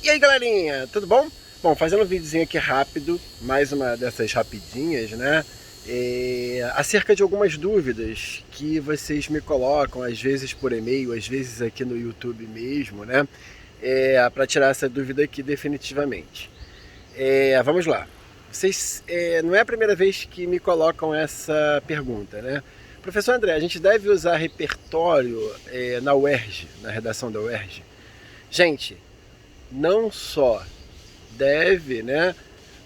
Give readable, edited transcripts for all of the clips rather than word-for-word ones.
E aí galerinha, tudo bom? Bom, fazendo um videozinho aqui rápido, mais uma dessas rapidinhas, né? Acerca de algumas dúvidas que vocês me colocam, às vezes por e-mail, às vezes aqui no YouTube mesmo, né? Para tirar essa dúvida aqui definitivamente. Vamos lá. Vocês, não é a primeira vez que me colocam essa pergunta, né? Professor André, a gente deve usar repertório na UERJ, na redação da UERJ? Gente, não só deve, né,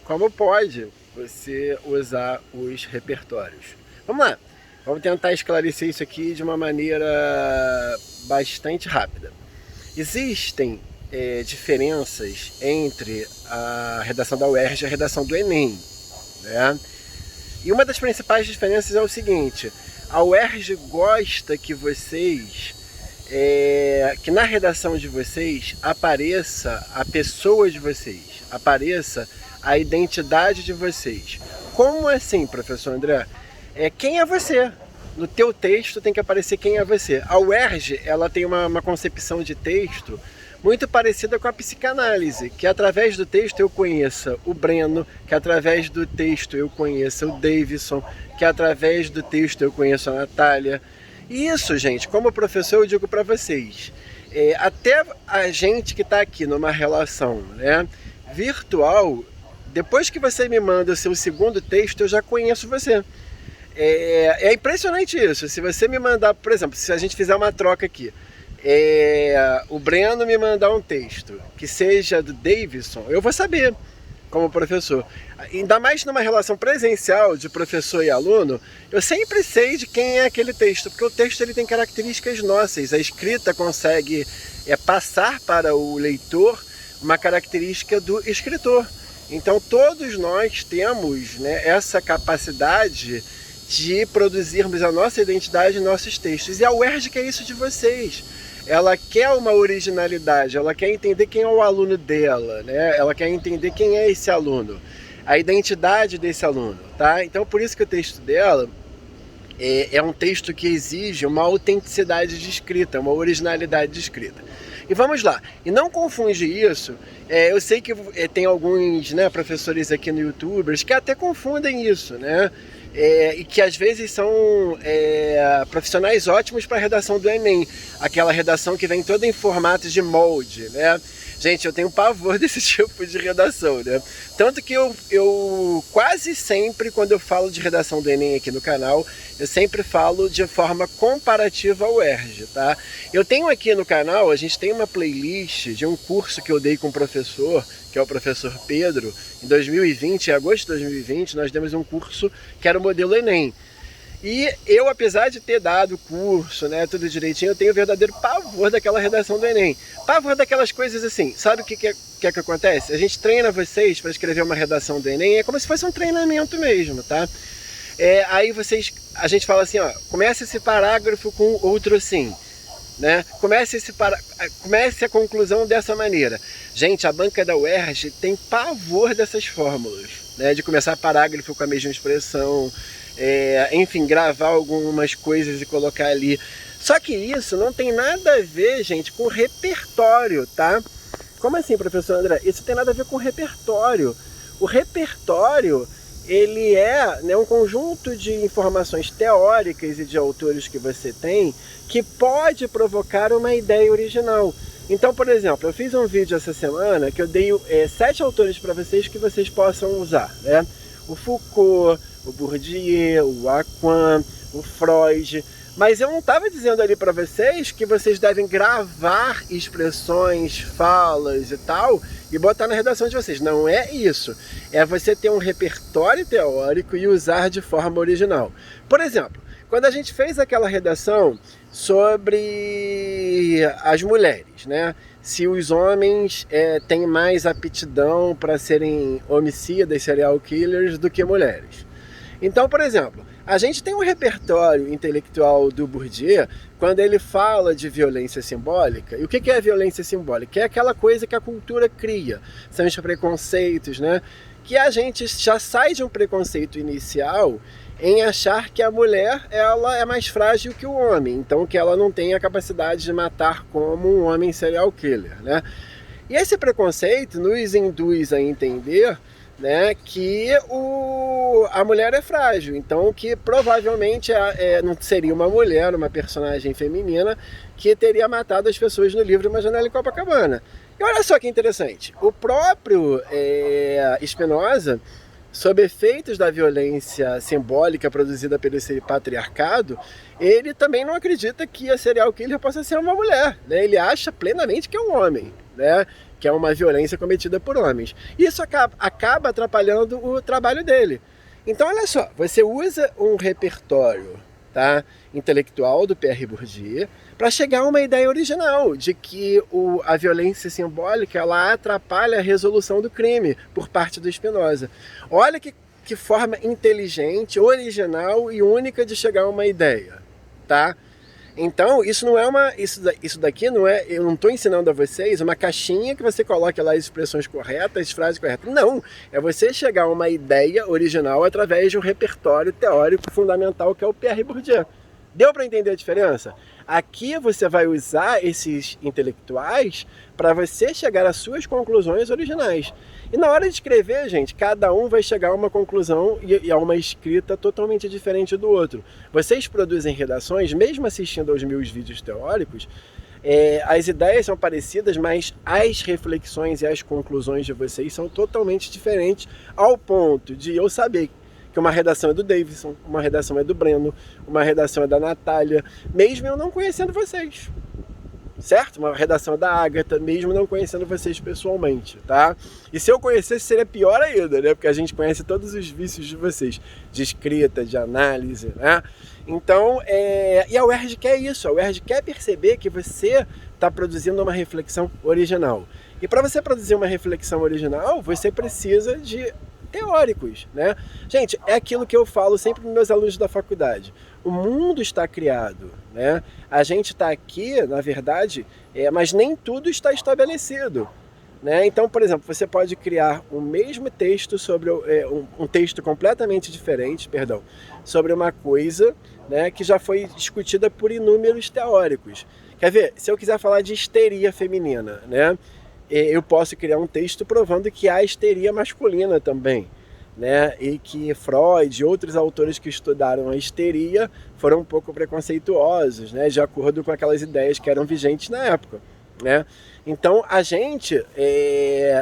como pode você usar os repertórios. Vamos lá, vamos tentar esclarecer isso aqui de uma maneira bastante rápida. Existem diferenças entre a redação da UERJ e a redação do Enem, né? E uma das principais diferenças é o seguinte: a UERJ gosta que vocês que na redação de vocês apareça a pessoa de vocês, apareça a identidade de vocês. Como assim, professor André? Quem é você? No teu texto tem que aparecer quem é você. A UERJ, ela tem uma concepção de texto muito parecida com a psicanálise, que através do texto eu conheça o Breno, que através do texto eu conheça o Davidson, que através do texto eu conheço a Natália. Isso, gente, como professor eu digo para vocês, até a gente que está aqui numa relação, né, virtual, depois que você me manda o seu segundo texto, eu já conheço você. É impressionante isso. Se você me mandar, por exemplo, se a gente fizer uma troca aqui, o Breno me mandar um texto que seja do Davidson, eu vou saber como professor. Ainda mais numa relação presencial de professor e aluno, eu sempre sei de quem é aquele texto, porque o texto ele tem características nossas. A escrita consegue passar para o leitor uma característica do escritor. Então todos nós temos, né, essa capacidade de produzirmos a nossa identidade em nossos textos. E a UERJ quer isso de vocês. Ela quer uma originalidade, ela quer entender quem é o aluno dela, né? Ela quer entender quem é esse aluno, a identidade desse aluno, tá? Então por isso que o texto dela é um texto que exige uma autenticidade de escrita, uma originalidade de escrita. E vamos lá, e não confunde isso, eu sei que tem alguns, né, professores aqui no YouTube que até confundem isso, né? E que às vezes são profissionais ótimos para a redação do Enem, aquela redação que vem toda em formato de molde, né? Gente, eu tenho pavor desse tipo de redação, né? Tanto que eu quase sempre, quando eu falo de redação do Enem aqui no canal, eu sempre falo de forma comparativa ao UERJ, tá? Eu tenho aqui no canal, a gente tem uma playlist de um curso que eu dei com o professor, que é o professor Pedro, em 2020, em agosto de 2020, nós demos um curso que era o modelo Enem. E eu, apesar de ter dado o curso, né, tudo direitinho, eu tenho verdadeiro pavor daquela redação do Enem. Pavor daquelas coisas assim, sabe o que acontece? A gente treina vocês para escrever uma redação do Enem, é como se fosse um treinamento mesmo, tá? Aí a gente fala assim, ó, comece esse parágrafo com outro assim, né? Comece a conclusão dessa maneira. Gente, a banca da UERJ tem pavor dessas fórmulas, né? De começar parágrafo com a mesma expressão, enfim, gravar algumas coisas e colocar ali. Só que isso não tem nada a ver, gente, com repertório, tá? Como assim, professor André? Isso tem nada a ver com repertório. O repertório, ele é, né, um conjunto de informações teóricas e de autores que você tem que pode provocar uma ideia original. Então, por exemplo, eu fiz um vídeo essa semana que eu dei 7 autores para vocês que vocês possam usar, né? O Foucault, o Bourdieu, o Lacan, o Freud. Mas eu não estava dizendo ali para vocês que vocês devem gravar expressões, falas e tal e botar na redação de vocês. Não é isso. É você ter um repertório teórico e usar de forma original. Por exemplo, quando a gente fez aquela redação sobre as mulheres, né? Se os homens têm mais aptidão para serem homicidas, serial killers, do que mulheres. Então, por exemplo, a gente tem um repertório intelectual do Bourdieu quando ele fala de violência simbólica. E o que é a violência simbólica? É aquela coisa que a cultura cria. São os preconceitos, né? Que a gente já sai de um preconceito inicial em achar que a mulher ela é mais frágil que o homem. Então que ela não tem a capacidade de matar como um homem serial killer, né? E esse preconceito nos induz a entender, né, que a mulher é frágil, então que provavelmente não seria uma mulher, uma personagem feminina que teria matado as pessoas no livro Uma Janela em Copacabana. E olha só que interessante, o próprio Spinoza, sob efeitos da violência simbólica produzida pelo esse patriarcado, ele também não acredita que a serial killer possa ser uma mulher, né? Ele acha plenamente que é um homem, né? Que é uma violência cometida por homens. Isso acaba atrapalhando o trabalho dele. Então, olha só, você usa um repertório, tá, intelectual do Pierre Bourdieu para chegar a uma ideia original de que a violência simbólica ela atrapalha a resolução do crime por parte do Spinoza. Olha que forma inteligente, original e única de chegar a uma ideia, tá? Então, isso não é isso daqui não é, eu não estou ensinando a vocês uma caixinha que você coloca lá as expressões corretas, as frases corretas. Não, é você chegar a uma ideia original através de um repertório teórico fundamental que é o Pierre Bourdieu. Deu para entender a diferença? Aqui você vai usar esses intelectuais para você chegar às suas conclusões originais. E na hora de escrever, gente, cada um vai chegar a uma conclusão e a uma escrita totalmente diferente do outro. Vocês produzem redações, mesmo assistindo aos meus vídeos teóricos, as ideias são parecidas, mas as reflexões e as conclusões de vocês são totalmente diferentes, ao ponto de eu saber que uma redação é do Davidson, uma redação é do Breno, uma redação é da Natália, mesmo eu não conhecendo vocês. Certo? Uma redação é da Agatha, mesmo não conhecendo vocês pessoalmente, tá? E se eu conhecesse seria pior ainda, né? Porque a gente conhece todos os vícios de vocês, de escrita, de análise, né? Então, e a UERJ quer isso, a UERJ quer perceber que você está produzindo uma reflexão original. E para você produzir uma reflexão original, você precisa de teóricos, né? Gente, é aquilo que eu falo sempre para meus alunos da faculdade. O mundo está criado, né? A gente está aqui, na verdade, mas nem tudo está estabelecido, né? Então, por exemplo, você pode criar o mesmo texto sobre um texto completamente diferente, perdão, sobre uma coisa, né, que já foi discutida por inúmeros teóricos. Quer ver? Se eu quiser falar de histeria feminina, né? Eu posso criar um texto provando que há histeria masculina também, né? E que Freud e outros autores que estudaram a histeria foram um pouco preconceituosos, né? De acordo com aquelas ideias que eram vigentes na época, né? Então a gente,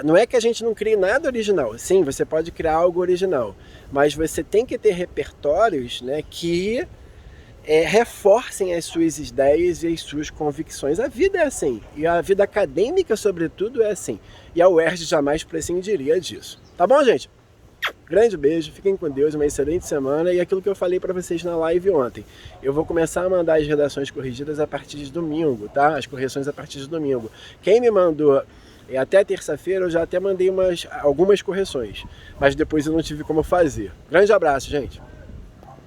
não é que a gente não crie nada original, sim, você pode criar algo original, mas você tem que ter repertórios, né, que reforcem as suas ideias e as suas convicções. A vida é assim, e a vida acadêmica, sobretudo, é assim. E a UERJ jamais prescindiria disso. Tá bom, gente? Grande beijo, fiquem com Deus, uma excelente semana. E aquilo que eu falei para vocês na live ontem, eu vou começar a mandar as redações corrigidas a partir de domingo, tá? As correções a partir de domingo. Quem me mandou até terça-feira, eu já até mandei algumas correções, mas depois eu não tive como fazer. Grande abraço, gente!